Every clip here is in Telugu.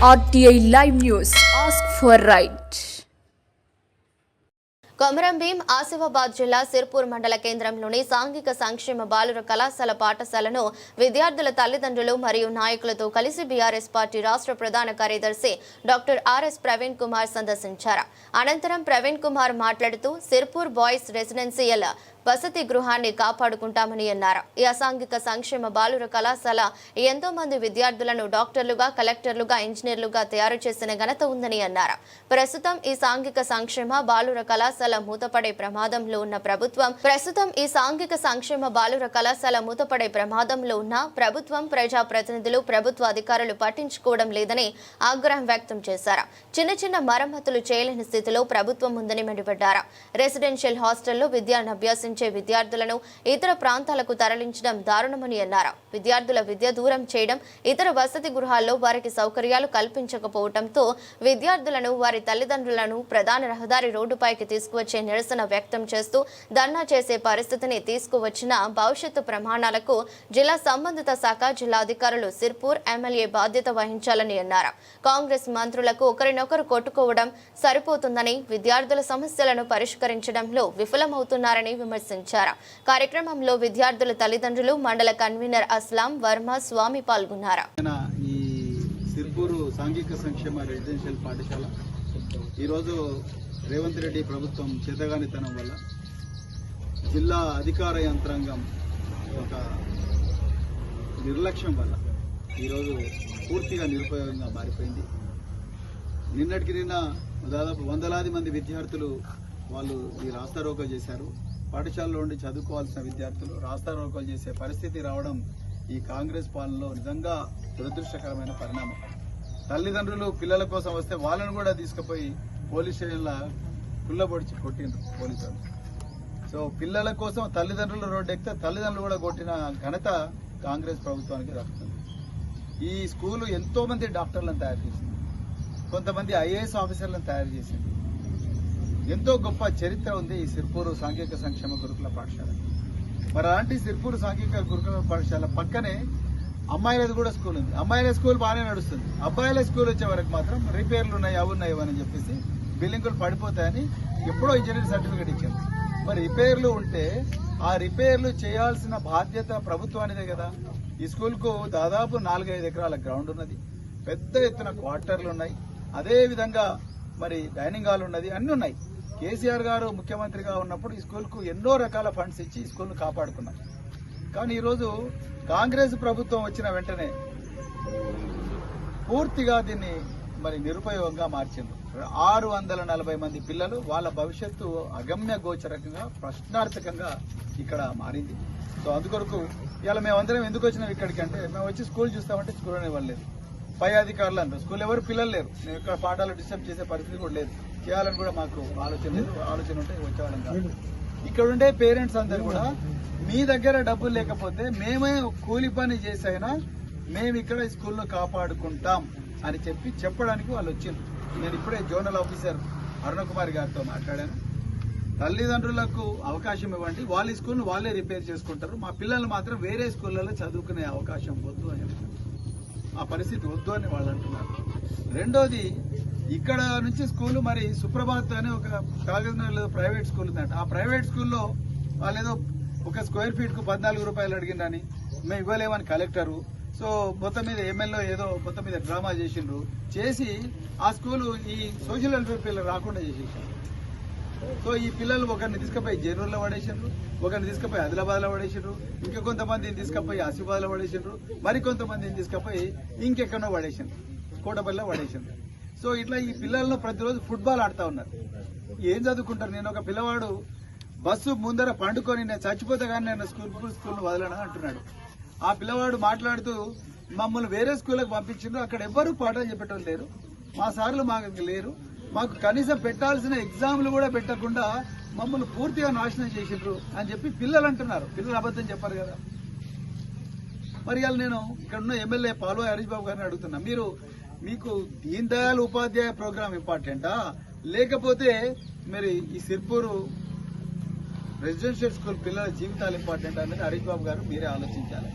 RTI Live News. Ask for right. Komaram Bheem Asifabad జిల్లా సిర్పూర్ మండల కేంద్రంలోని సాంఘిక సంక్షేమ బాలుర కళాశాల పాఠశాలను విద్యార్థుల తల్లిదండ్రులు మరియు నాయకులతో కలిసి బీఆర్ఎస్ పార్టీ రాష్ట్ర ప్రధాన కార్యదర్శి డాక్టర్ ఆర్ఎస్ ప్రవీణ్ కుమార్ సందర్శించారు. అనంతరం ప్రవీణ్ కుమార్ మాట్లాడుతూ సిర్పూర్ బాయ్స్ రెసిడెన్షియల్ వసతి గృహాన్ని కాపాడుకుంటామని అన్నారు. ఈ అసాంఘిక సంక్షేమ బాలుర కళాశాల ఎంతో మంది విద్యార్థులను డాక్టర్లుగా, కలెక్టర్లుగా, ఇంజనీర్లుగా తయారు చేసిన ఘనత ఉందని అన్నారు. ప్రస్తుతం ఈ సాంఘిక సంక్షేమ బాలుర కళాశాల మూతపడే ప్రమాదంలో ఉన్న ప్రభుత్వం ప్రజాప్రతినిధులు, ప్రభుత్వ అధికారులు పట్టించుకోవడం లేదని ఆగ్రహం వ్యక్తం చేశారు. చిన్న చిన్న మరమ్మతులు చేయలేని స్థితిలో ప్రభుత్వం ఉందని మండిపడ్డారు. రెసిడెన్షియల్ హాస్టల్లో విద్యను అభ్యసించే విద్యార్థులను ఇతర ప్రాంతాలకు తరలించడం దారుణమని అన్నారు. విద్యార్థుల విద్య దూరం చేయడం, ఇతర వసతి గృహాల్లో వారికి సౌకర్యాలు కల్పించకపోవడంతో విద్యార్థులను, వారి తల్లిదండ్రులను ప్రధాన రహదారి రోడ్డుపైకి తీసుకువచ్చే నిరసన వ్యక్తం చేస్తూ ధర్నా చేసే పరిస్థితిని తీసుకువచ్చిన భవిష్యత్తు ప్రమాణాలకు జిల్లా సంబంధిత శాఖ, జిల్లా అధికారులు, సిర్పూర్ ఎమ్మెల్యే బాధ్యత వహించాలని అన్నారు. కాంగ్రెస్ మంత్రులకు ఒకరినొకరు కొట్టుకోవడం సరిపోతుందని, విద్యార్థుల సమస్యలను పరిష్కరించడంలో విఫలమవుతున్నారని విమర్శించారు. కార్యక్రమంలో విద్యార్థుల తల్లిదండ్రులు, మండల కన్వీనర్ అస్లాం వర్మ స్వామి పాల్గొన్నారు. ఈ సిర్పూరు సాంఘిక సంక్షేమ రెసిడెన్షియల్ పాఠశాల ఈరోజు రేవంత్ రెడ్డి ప్రభుత్వం చేతగానితనం వల్ల జిల్లా అధికార యంత్రాంగం ఒక నిర్లక్ష్యం వల్ల ఈరోజు పూర్తిగా నిరుపయోగంగా మారిపోయింది. నిన్నటికి నిన్న దాదాపు వందలాది మంది విద్యార్థులు వాళ్ళు ఈ రాస్తారోకో చేశారు. పాఠశాలలో ఉండి చదువుకోవాల్సిన విద్యార్థులు రాస్తారోకోలు చేసే పరిస్థితి రావడం ఈ కాంగ్రెస్ పాలనలో నిజంగా దురదృష్టకరమైన పరిణామం. తల్లిదండ్రులు పిల్లల కోసం వస్తే వాళ్ళను కూడా తీసుకుపోయి పోలీస్ స్టేషన్ల కుళ్ళబొడిచి కొట్టిండ్రు పోలీసులు. సో పిల్లల కోసం తల్లిదండ్రులు రోడ్డు ఎక్కితే తల్లిదండ్రులు కూడా కొట్టిన ఘనత కాంగ్రెస్ ప్రభుత్వానికి దక్కుతుంది. ఈ స్కూలు ఎంతో మంది డాక్టర్లను తయారు చేసింది, కొంతమంది ఐఏఎస్ ఆఫీసర్లను తయారు చేసింది. ఎంతో గొప్ప చరిత్ర ఉంది ఈ సిర్పూరు సాంఘిక సంక్షేమ గురుకుల పాఠశాల. మరి అలాంటి సిర్పూరు సాంఘిక గురుకుల పాఠశాల పక్కనే అమ్మాయిలది కూడా స్కూల్ ఉంది. అమ్మాయిల స్కూల్ బాగానే నడుస్తుంది. అబ్బాయిల స్కూల్ వచ్చే వరకు మాత్రం రిపేర్లు ఉన్నాయి, అవి ఉన్నాయి అని చెప్పేసి బిల్డింగులు పడిపోతాయని ఎప్పుడో ఇంజనీరింగ్ సర్టిఫికేట్ ఇచ్చారు. మరి రిపేర్లు ఉంటే ఆ రిపేర్లు చేయాల్సిన బాధ్యత ప్రభుత్వానిదే కదా. ఈ స్కూల్కు దాదాపు 4-5 ఎకరాల గ్రౌండ్ ఉన్నది, పెద్ద ఎత్తున క్వార్టర్లు ఉన్నాయి, అదే విధంగా మరి డైనింగ్ హాల్ ఉన్నది, అన్నీ ఉన్నాయి. కేసీఆర్ గారు ముఖ్యమంత్రిగా ఉన్నప్పుడు ఈ స్కూల్కు ఎన్నో రకాల ఫండ్స్ ఇచ్చి ఈ స్కూల్ను కాపాడుకున్నారు. కానీ ఈరోజు కాంగ్రెస్ ప్రభుత్వం వచ్చిన వెంటనే పూర్తిగా దీన్ని మరి నిరుపయోగంగా మార్చింది. 640 మంది పిల్లలు, వాళ్ళ భవిష్యత్తు అగమ్య గోచరకంగా, ప్రశ్నార్థకంగా ఇక్కడ మారింది. సో అందుకొరకు ఇలా మేమందరం ఎందుకు వచ్చినాం ఇక్కడికి అంటే, మేము వచ్చి స్కూల్ చూస్తామంటే స్కూల్ అనేవాళ్ళలేదు. పై అధికారులు అంటారు స్కూల్ ఎవరు పిల్లలు లేరు, మేము ఇక్కడ పాఠాలు డిస్టర్బ్ చేసే పరిస్థితి కూడా లేదు, చేయాలని కూడా మాకు ఆలోచన లేదు. ఆలోచన ఉంటే వచ్చేవాళ్ళం కాదు. ఇక్కడ ఉండే పేరెంట్స్ అందరు కూడా మీ దగ్గర డబ్బులు లేకపోతే మేమే కూలి పని చేసైనా మేము ఇక్కడ స్కూల్లో కాపాడుకుంటాం అని చెప్పడానికి వాళ్ళు వచ్చిండ్రు. నేను ఇప్పుడే జోనల్ ఆఫీసర్ అరుణ కుమార్ గారితో మాట్లాడాను. తల్లిదండ్రులకు అవకాశం ఇవ్వండి, వాళ్ళ స్కూల్ను వాళ్ళే రిపేర్ చేసుకుంటారు, మా పిల్లలు మాత్రం వేరే స్కూళ్ళలో చదువుకునే అవకాశం వద్దు అని, ఆ పరిస్థితి వద్దు అని వాళ్ళు అంటున్నారు. రెండోది, ఇక్కడ నుంచి స్కూల్ మరి సుప్రభాత్ అనే ఒక కాగజ్నగర్లో ప్రైవేట్ స్కూల్ ఉందంట. ఆ ప్రైవేట్ స్కూల్లో వాళ్ళు ఏదో ఒక స్క్వేర్ ఫీట్కు 14 రూపాయలు అడిగిందని మేము ఇవ్వలేమని కలెక్టరు. సో మొత్తం మీద ఎమ్మెల్యే ఏదో మొత్తం మీద డ్రామా చేసి ఆ స్కూలు ఈ సోషల్ వెల్ఫేర్ పిల్లలు రాకుండా చేసేసారు. సో ఈ పిల్లలు ఒకరిని తీసుకుపోయి జైనూరులో పడేసారు, ఒకరిని తీసుకుపోయి ఆదిలాబాద్లో పడేసారు, ఇంకా కొంతమందిని తీసుకుపోయి ఆసిఫాబాద్లో పడేసారు, మరి కొంతమందిని తీసుకుపోయి ఇంకెక్కడో పడేసారు, కోటపల్లిలో పడేసారు. సో ఇట్లా ఈ పిల్లలను ప్రతిరోజు ఫుట్బాల్ ఆడుతూ ఉన్నారు. ఏం చదువుకుంటారు? నేను ఒక పిల్లవాడు బస్సు ముందర పండుకొని నేను చచ్చిపోతే కానీ నేను స్కూల్ను వదలనా అంటున్నాడు. ఆ పిల్లవాడు మాట్లాడుతూ మమ్మల్ని వేరే స్కూల్కి పంపించిండ్రు, అక్కడ ఎవ్వరూ పాఠాలు చెప్పేటోళ్ళు లేరు, మా సార్లు మాకు లేరు, మాకు కనీసం పెట్టాల్సిన ఎగ్జామ్లు కూడా పెట్టకుండా మమ్మల్ని పూర్తిగా నాశనం చేసిండ్రు అని చెప్పి పిల్లలు అంటున్నారు. పిల్లలు అబద్ధం చెప్పారు కదా. మరి ఇవాళ నేను ఇక్కడ ఉన్న ఎమ్మెల్యే పాల్వాయి హరీష్ బాబు గారిని అడుగుతున్నా, మీకు దీన్ దయాళ్ ఉపాధ్యాయ ప్రోగ్రామ్ ఇంపార్టెంటా, లేకపోతే మరి ఈ సిర్పూరు రెసిడెన్షియల్ స్కూల్ పిల్లల జీవితాలు ఇంపార్టెంట్ అనేది హరీష్ బాబు గారు మీరే ఆలోచించాలి.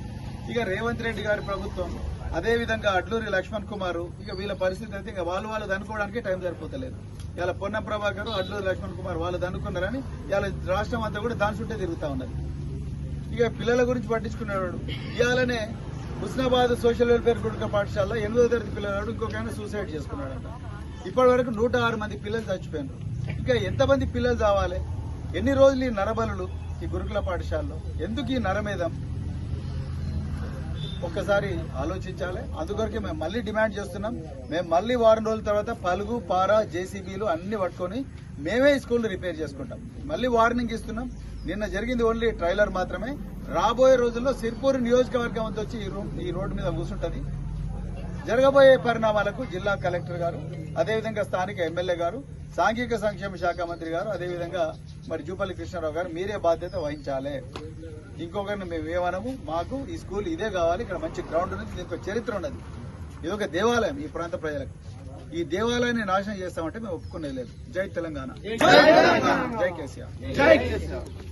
ఇక రేవంత్ రెడ్డి గారి ప్రభుత్వం అదేవిధంగా అడ్లూరి లక్ష్మణ్ కుమార్, ఇక వీళ్ళ పరిస్థితి అయితే ఇక వాళ్ళు అనుకోవడానికి టైం సరిపోతలేదు. ఇలా పొన్నం ప్రభాకర్, అడ్లూరి లక్ష్మణ్ కుమార్ వాళ్ళు అనుకున్నారని ఇలా రాష్ట్రం అంతా కూడా దాని చుట్టే తిరుగుతా ఉన్నది. ఇక పిల్లల గురించి పట్టించుకునేవాడు. ఇవాళనే హుస్నాబాద్ సోషల్ వెల్ఫేర్ గుడిక పాఠశాలలో 8వ తరగతి పిల్లవాడు ఇంకొక ఆయన సూసైడ్ చేసుకున్నాడంట. ఇప్పటి వరకు 106 మంది పిల్లలు చచ్చిపోయినారు. ఇంకా ఎంతమంది పిల్లలు చావాలి? ఎన్ని రోజులు ఈ నరబలులు ఈ గురుకుల పాఠశాలలో? ఎందుకు ఈ నరమేధం? ఒక్కసారి ఆలోచించాలి. అందుకొరకే మేము మళ్ళీ డిమాండ్ చేస్తున్నాం. మేము మళ్ళీ వారం రోజుల తర్వాత పలుగు, పార, జేసీబీలు అన్ని పట్టుకొని మేమే ఈ స్కూల్ రిపేర్ చేసుకుంటాం. మళ్ళీ వార్నింగ్ ఇస్తున్నాం. నిన్న జరిగింది ఓన్లీ ట్రైలర్ మాత్రమే. రాబోయే రోజుల్లో సిర్పూర్ నియోజకవర్గం అంతా వచ్చి ఈ రోడ్డు మీద కూర్చుంటది. జరగబోయే పరిణామాలకు జిల్లా కలెక్టర్ గారు, అదేవిధంగా స్థానిక ఎమ్మెల్యే గారు, సాంఘిక సంక్షేమ శాఖ మంత్రి గారు, అదేవిధంగా మరి జూపల్లి కృష్ణారావు గారు మీరే బాధ్యత వహించాలి. ఇంకొకరిని మేము ఏమనము. మాకు ఈ స్కూల్ ఇదే కావాలి. ఇక్కడ మంచి గ్రౌండ్ ఉన్నది, దీనికి ఒక చరిత్ర ఉన్నది. ఇది ఒక దేవాలయం ఈ ప్రాంత ప్రజలకు. ఈ దేవాలయాన్ని నాశనం చేస్తామంటే మేము ఒప్పుకునేది లేదు. జై తెలంగాణ, జై కేసీఆర్.